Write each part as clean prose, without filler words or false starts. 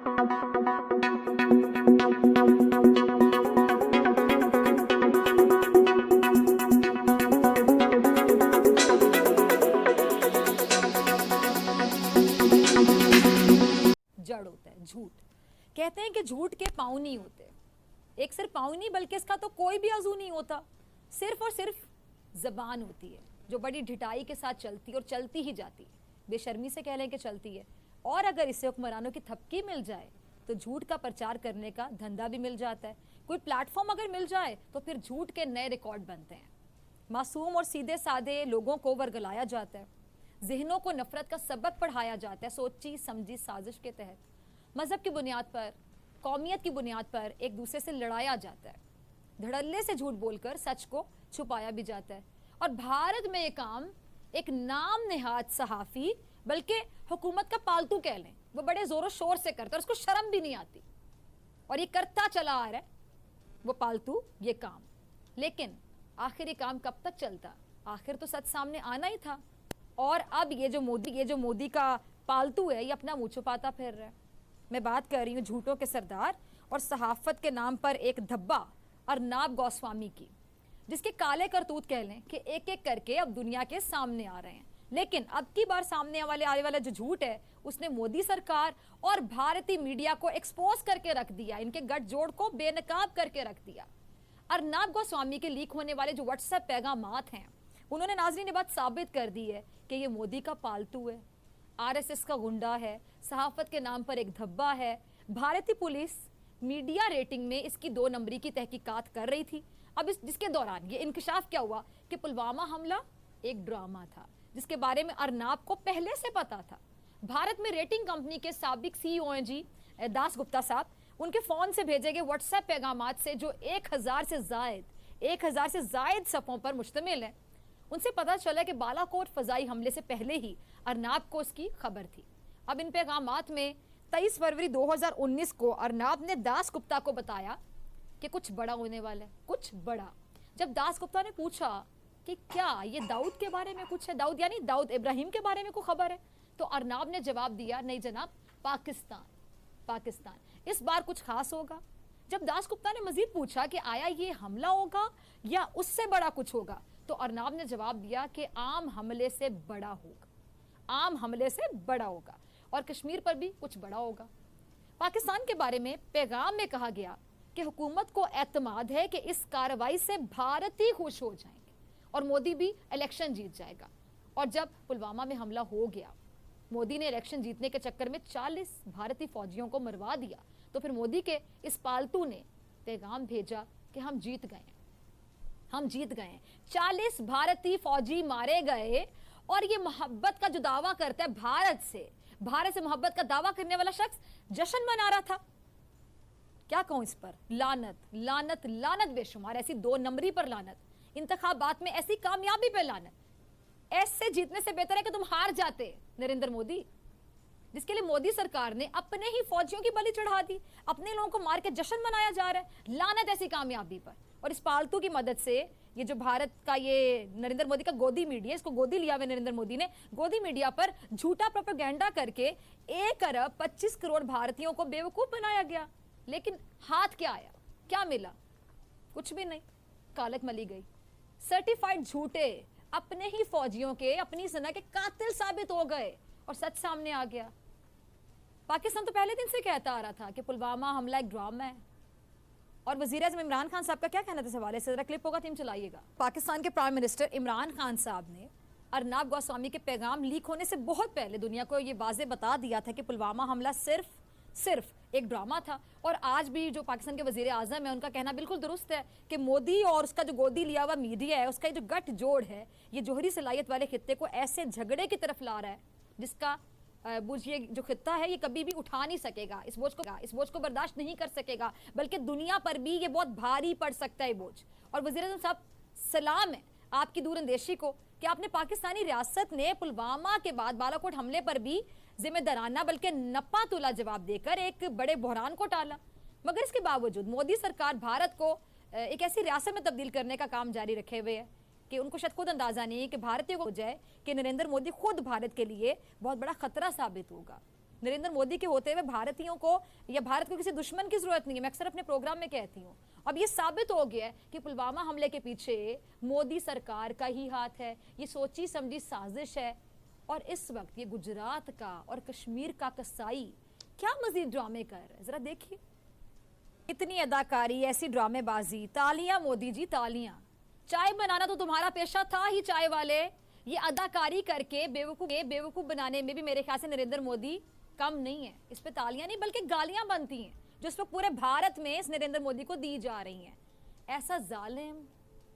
जड़ होता है झूठ। कहते हैं कि झूठ के पाँव नहीं होते। एक सिर्फ पाँव नहीं बल्कि इसका तो कोई भी अज़ू नहीं होता, सिर्फ और सिर्फ जबान होती है जो बड़ी ढिठाई के साथ चलती है और चलती ही जाती है। बेशर्मी से कह लें कि चलती है। और अगर इसे हुक्मरानों की थपकी मिल जाए तो झूठ का प्रचार करने का धंधा भी मिल जाता है। कोई प्लेटफॉर्म अगर मिल जाए तो फिर झूठ के नए रिकॉर्ड बनते हैं। मासूम और सीधे साधे लोगों को वर्गलाया जाता है, जहनों को नफरत का सबक पढ़ाया जाता है सोची समझी साजिश के तहत। मजहब की बुनियाद पर, कौमियत की बुनियाद पर एक दूसरे से लड़ाया जाता है। धड़ल्ले से झूठ बोलकर सच को छुपाया भी जाता है। और भारत में ये काम एक नाम नेहाद सहाफ़ी बल्कि हुकूमत का पालतू कह लें, वो बड़े जोरों शोर से करता है और उसको शर्म भी नहीं आती और ये करता चला आ रहा है वो पालतू ये काम। लेकिन आखिर ये काम कब तक चलता? आखिर तो सच सामने आना ही था। और अब ये जो मोदी का पालतू है ये अपना मुंह छुपाता फिर रहा है। मैं बात कर रही हूँ झूठों के सरदार और सहाफत के नाम पर एक धब्बा अर्नब गोस्वामी की, जिसके काले करतूत कह लें कि एक एक करके अब दुनिया के सामने आ रहे हैं। लेकिन अब की बार सामने आने वाला जो झूठ है उसने मोदी सरकार और भारतीय मीडिया को एक्सपोज करके रख दिया, इनके गठजोड़ को बेनकाब करके रख दिया। अर्नब गोस्वामी के लीक होने वाले जो व्हाट्सएप पैगामात हैं उन्होंने नाज़रीन ये बात साबित कर दी है कि ये मोदी का पालतू है, आरएसएस का गुंडा है, सहाफत के नाम पर एक धब्बा है। भारतीय पुलिस मीडिया रेटिंग में इसकी 2 नंबरी की तहकीकात कर रही थी। अब जिसके दौरान ये इंकशाफ क्या हुआ कि पुलवामा हमला एक ड्रामा था जिसके बारे में अर्नब को पहले से पता था। भारत में रेटिंग कंपनी के साबिक सीईओ हैं जी दास गुप्ता साहब, उनके फोन से भेजे गए व्हाट्सएप पैगामात से जो 1000 से जायद सफ़ों पर मुश्तमिल है, उनसे पता चला कि बालाकोट फजाई हमले से पहले ही अर्नब को इसकी खबर थी। अब इन पैगामात में 23 फरवरी 2019 को अर्नब ने दास गुप्ता को बताया कि कुछ बड़ा होने वाला है, कुछ बड़ा। जब दास गुप्ता ने पूछा कि क्या ये दाऊद के बारे में कुछ है, दाऊद यानी दाऊद इब्राहिम के बारे में कोई खबर है, तो अर्नब ने जवाब दिया नहीं जनाब, पाकिस्तान इस बार कुछ खास होगा। जब दास गुप्ता ने मजीद पूछा कि आया ये हमला होगा या उससे बड़ा कुछ होगा, तो अर्नब ने जवाब दिया कि आम हमले से बड़ा होगा और कश्मीर पर भी कुछ बड़ा होगा। पाकिस्तान के बारे में पैगाम में कहा गया कि हुकूमत को एतमाद है कि इस कार्रवाई से भारत ही खुश हो जाएंगे और मोदी भी इलेक्शन जीत जाएगा। और जब पुलवामा में हमला हो गया, मोदी ने इलेक्शन जीतने के चक्कर में 40 भारतीय फौजियों को मरवा दिया, तो फिर मोदी के इस पालतू ने पैगाम भेजा कि हम जीत गए, 40 भारतीय फौजी मारे गए। और ये मोहब्बत का जो दावा करता है भारत से मोहब्बत का दावा करने वाला शख्स जश्न मना रहा था। क्या कहूं इस पर, लानत बेशुमार, ऐसी 2 नंबरी पर लानत, इंतखाबात में ऐसी कामयाबी पे लानत। ऐसे जीतने से बेहतर है कि तुम हार जाते नरेंद्र मोदी, जिसके लिए मोदी सरकार ने अपने ही फौजियों की बलि चढ़ा दी, अपने लोगों को मार के जश्न मनाया जा रहा है। लानत ऐसी कामयाबी पर। और इस पालतू की मदद से ये जो भारत का ये नरेंद्र मोदी का गोदी मीडिया, इसको गोदी लिया हुआ नरेंद्र मोदी ने, गोदी मीडिया पर झूठा प्रोपेगेंडा करके 1 अरब 25 करोड़ भारतीयों को बेवकूफ बनाया गया। लेकिन हाथ क्या आया, क्या मिला? कुछ भी नहीं, कालक मली गई। सर्टिफाइड झूठे अपने ही फौजियों के, अपनी सेना के कातिल साबित हो गए और सच सामने आ गया। पाकिस्तान तो पहले दिन से कहता आ रहा था कि पुलवामा हमला एक ड्रामा है। और वज़ीर-ए-आज़म इमरान खान साहब का क्या कहना था इस हवाले से, जरा क्लिप होगा टीम चलाइएगा। पाकिस्तान के प्राइम मिनिस्टर इमरान खान साहब ने अर्नब गोस्वामी के पैगाम लीक होने से बहुत पहले दुनिया को ये वाज़े बता दिया था कि पुलवामा हमला सिर्फ एक ड्रामा था। और आज भी जो पाकिस्तान के वज़ीर-ए-आज़म है उनका कहना बिल्कुल दुरुस्त है कि मोदी और उसका जो गोदी लिया हुआ मीडिया है, उसका जो गठजोड़ है, ये जोहरी सलाहियत वाले खित्ते को ऐसे झगड़े की तरफ ला रहा है जिसका बोझ ये जो खित्ता है ये कभी भी उठा नहीं सकेगा, इस बोझ को बर्दाश्त नहीं कर सकेगा, बल्कि दुनिया पर भी ये बहुत भारी पड़ सकता है बोझ। और वज़ीर-ए-आज़म साहब, सलाम है आपकी दूरअंदेशी को कि आपने पाकिस्तानी रियासत ने पुलवामा के बाद बालाकोट हमले पर भी जिम्मेदाराना बल्कि नपा तुला जवाब देकर एक बड़े बहरान को टाला। मगर इसके बावजूद मोदी सरकार भारत को एक ऐसी रियासत में तब्दील करने का काम जारी रखे हुए है कि उनको शायद खुद अंदाजा नहीं है कि भारतीयों को हो जाए कि नरेंद्र मोदी खुद भारत के लिए बहुत बड़ा खतरा साबित होगा। नरेंद्र मोदी के होते हुए भारतीयों को या भारत को किसी दुश्मन की जरूरत नहीं है। मैं अक्सर अपने प्रोग्राम में कहती हूँ, अब ये साबित हो गया है कि पुलवामा हमले के पीछे मोदी सरकार का ही हाथ है, ये सोची समझी साजिश है। और इस वक्त ये गुजरात का और कश्मीर का कसाई क्या मजीद ड्रामे कर रहे हैं, जरा देखिए। इतनी अदाकारी, ऐसी ड्रामेबाजी, तालियां मोदी जी तालियां। चाय बनाना तो तुम्हारा पेशा था ही चाय वाले, ये अदाकारी करके बेवकूफ बनाने में भी मेरे ख्याल से नरेंद्र मोदी कम नहीं है। इस पे तालियां नहीं बल्कि गालियां बनती हैं जो इस वक्त पूरे भारत में इस नरेंद्र मोदी को दी जा रही हैं। ऐसा जालिम,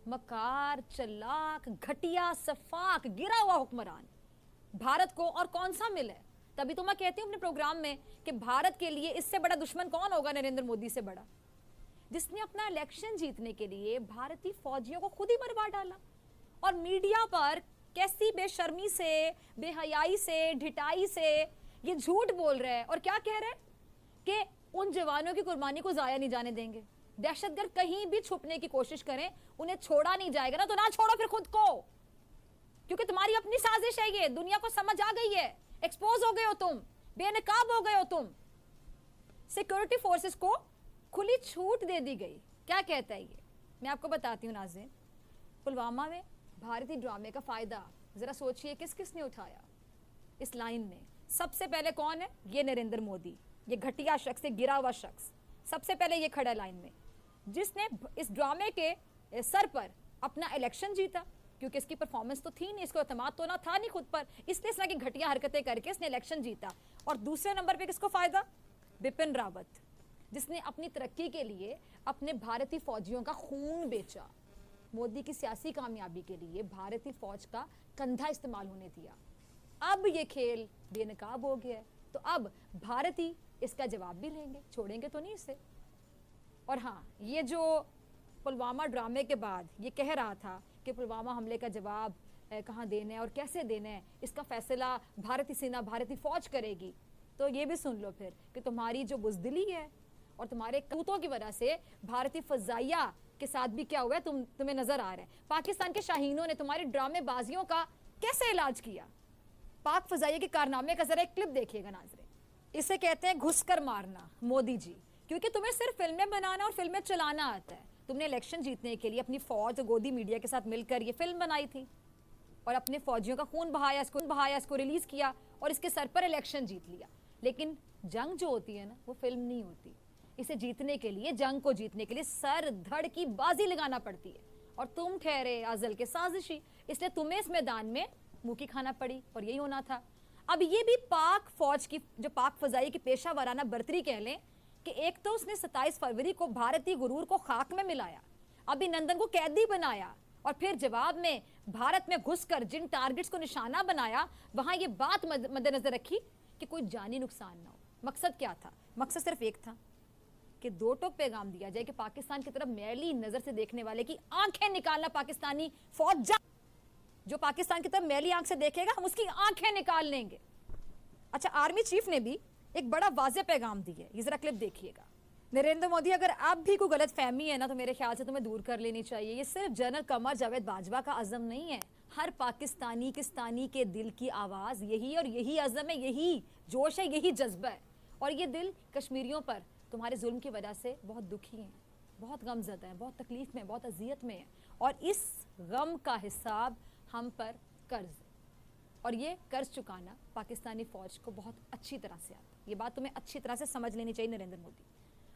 मकार, चलाक, घटिया, सफाक, गिरा हुआ हुक्मरान भारत को और कौन सा मिला है। तभी तो मैं कहती हूँ अपने प्रोग्राम में कि भारत के लिए इससे बड़ा दुश्मन कौन होगा नरेंद्र मोदी से बड़ा, जिसने अपना इलेक्शन जीतने के लिए भारतीय फौजियों को खुद ही मरवा डाला। और मीडिया पर कैसी बेशर्मी से, बेहयाई से, ढिठाई से ये झूठ बोल रहे हैं और क्या कह रहे हैं कि उन जवानों की कुर्बानी को जाया नहीं जाने देंगे। दहशतगर्द कहीं भी छुपने की कोशिश करें, उन्हें छोड़ा नहीं जाएगा ना, तो ना छोड़ो फिर खुद को, क्योंकि तुम्हारी अपनी साजिश है ये, दुनिया को समझ आ गई है, एक्सपोज हो गए हो तुम, बेनकाब हो गए हो तुम। सिक्योरिटी फोर्सेस को खुली छूट दे दी गई। क्या कहता है ये, मैं आपको बताती हूँ नाज़रीन। पुलवामा में भारतीय ड्रामे का फायदा जरा सोचिए किस किस ने उठाया इस लाइन में। सबसे पहले कौन है, ये नरेंद्र मोदी, ये घटिया शख्स, ये गिरा हुआ शख्स सबसे पहले ये खड़ा लाइन में, जिसने इस ड्रामे के सर पर अपना इलेक्शन जीता, क्योंकि इसकी परफॉर्मेंस तो थी नहीं, इसको एतमाद तो ना था नहीं खुद पर, इसलिए इस तरह की घटिया हरकतें करके इसने इलेक्शन जीता। और दूसरे नंबर पे किसको फायदा, बिपिन रावत, जिसने अपनी तरक्की के लिए अपने भारतीय फौजियों का खून बेचा। मोदी की सियासी कामयाबी के लिए भारतीय फौज का कंधा इस्तेमाल होने दिया। अब ये खेल बेनकाब हो गया है, तो अब भारतीय इसका जवाब भी लेंगे, छोड़ेंगे तो नहीं इसे। और हाँ, ये जो पुलवामा ड्रामे के बाद ये कह रहा था कि पुलवामा हमले का जवाब कहाँ देना है और कैसे देना है, इसका फैसला भारतीय सेना, भारतीय फौज करेगी, तो ये भी सुन लो फिर कि तुम्हारी जो बुजदिली है और तुम्हारे कूतों की वजह से भारतीय फजाइया के साथ भी क्या हुआ है तुम्हें नजर आ रहा है। पाकिस्तान के शाहीनों ने तुम्हारी ड्रामेबाजियों का कैसे इलाज किया। पाक फजाइया के कारनामे का जरा एक क्लिप देखिएगा नाज़रीन। इसे कहते हैं घुसकर मारना मोदी जी, क्योंकि तुम्हें सिर्फ फिल्में बनाना और फिल्में चलाना आता है। तुमने इलेक्शन जीतने के लिए अपनी फौज और गोदी मीडिया के साथ मिलकर ये फिल्म बनाई थी और अपने फौजियों का खून बहाया, इसको रिलीज किया और इसके सर पर इलेक्शन जीत लिया। लेकिन जंग जो होती है ना, वो फिल्म नहीं होती। इसे जीतने के लिए, जंग को जीतने के लिए सर धड़ की बाजी लगाना पड़ती है, और तुम ठहरे अजल के साजिशी, इसलिए तुम्हें इस मैदान में मुंह की खाना पड़ी और यही होना था। अब ये भी पाक फौज की, जो पाक फजाई की पेशा वाराना बर्तरी कह लें, कि एक तो उसने 27 फरवरी को भारतीय गुरूर को खाक में मिलाया, अभिनंदन को कैदी बनाया, और फिर जवाब में भारत में घुसकर जिन टारगेट्स को निशाना बनाया, वहां ये बात मद्देनजर रखी कि कोई जानी नुकसान ना हो। मकसद क्या था, मकसद सिर्फ एक था कि दो टोक पैगाम दिया जाए कि पाकिस्तान की तरफ मैली नजर से देखने वाले की आंखें निकालना। पाकिस्तानी फौज जो पाकिस्तान की तरफ मैली आंख से देखेगा, हम उसकी आंखें निकाल लेंगे। अच्छा, आर्मी चीफ ने भी एक बड़ा वाज़ेह पैगाम दिया है, ये जरा क्लिप देखिएगा। नरेंद्र मोदी, अगर अब भी कोई गलत फहमी है ना, तो मेरे ख्याल से तुम्हें दूर कर लेनी चाहिए। ये सिर्फ जनरल कमर जावेद बाजवा का अज़म नहीं है, हर पाकिस्तानी किस्तानी के दिल की आवाज़ यही, और यही अज़म है, यही जोश है, यही जज्बा है। और ये दिल कश्मीरियों पर तुम्हारे जुल्म की वजह से बहुत दुखी हैं, बहुत गमज़दा हैं, बहुत तकलीफ़ में, बहुत अजियत में हैं, और इस गम का हिसाब हम पर कर्ज, और ये कर्ज चुकाना पाकिस्तानी फ़ौज को बहुत अच्छी तरह से आता है। ये बात तुम्हें अच्छी तरह से समझ लेनी चाहिए नरेंद्र मोदी।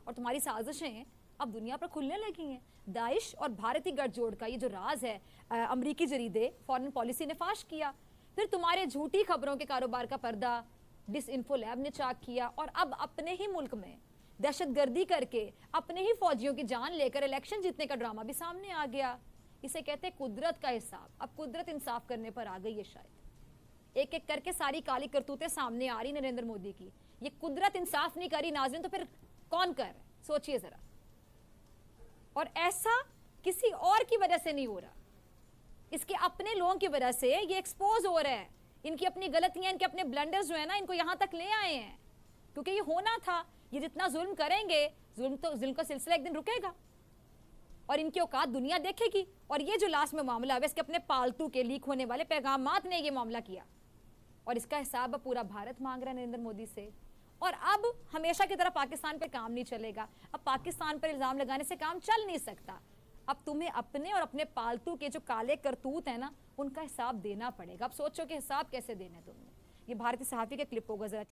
और तुम्हारी साजिशें अब दुनिया पर खुलने लगी हैं। दाइश और भारतीय गठजोड़ का ये जो राज है, अमरीकी जरीदे फॉरेन पॉलिसी ने फाश किया, फिर तुम्हारे झूठी खबरों के कारोबार का पर्दा डिसइंफो लैब ने चाक किया, और अब अपने ही मुल्क में दहशतगर्दी करके अपने ही फौजियों की जान लेकर इलेक्शन जीतने का ड्रामा भी सामने आ गया। इसे कहते हैं कुदरत का हिसाब। अब कुदरत इंसाफ करने पर आ गई है शायद। एक एक करके सारी काली करतूतें सामने आ रही नरेंद्र मोदी की। ये कुदरत इंसाफ नहीं करी नाज़रीन, तो फिर कौन कर रहा है, सोचिए जरा। और ऐसा किसी और की वजह से नहीं हो रहा, इसके अपने लोगों की वजह से ये एक्सपोज हो रहा है। इनकी अपनी गलतियां, इनके अपने ब्लंडर्स जो है ना, इनको यहां तक ले आए हैं, क्योंकि ये होना था। ये जितना जुल्म करेंगे, जुल्म का सिलसिला एक दिन रुकेगा और इनकी औकात दुनिया देखेगी। और ये जो लास्ट में मामला है, इसके अपने पालतू के लीक होने वाले पैगामात ने ये मामला किया। और इसका हिसाब अब पूरा भारत मांग रहा है नरेंद्र मोदी से। और अब हमेशा की तरह पाकिस्तान पे काम नहीं चलेगा। अब पाकिस्तान पर इल्जाम लगाने से काम चल नहीं सकता। अब तुम्हें अपने और अपने पालतू के जो काले करतूत है ना, उनका हिसाब देना पड़ेगा। अब सोचो कि हिसाब कैसे देना है तुमने। ये भारतीय सहाफी का क्लिप होगा, जरा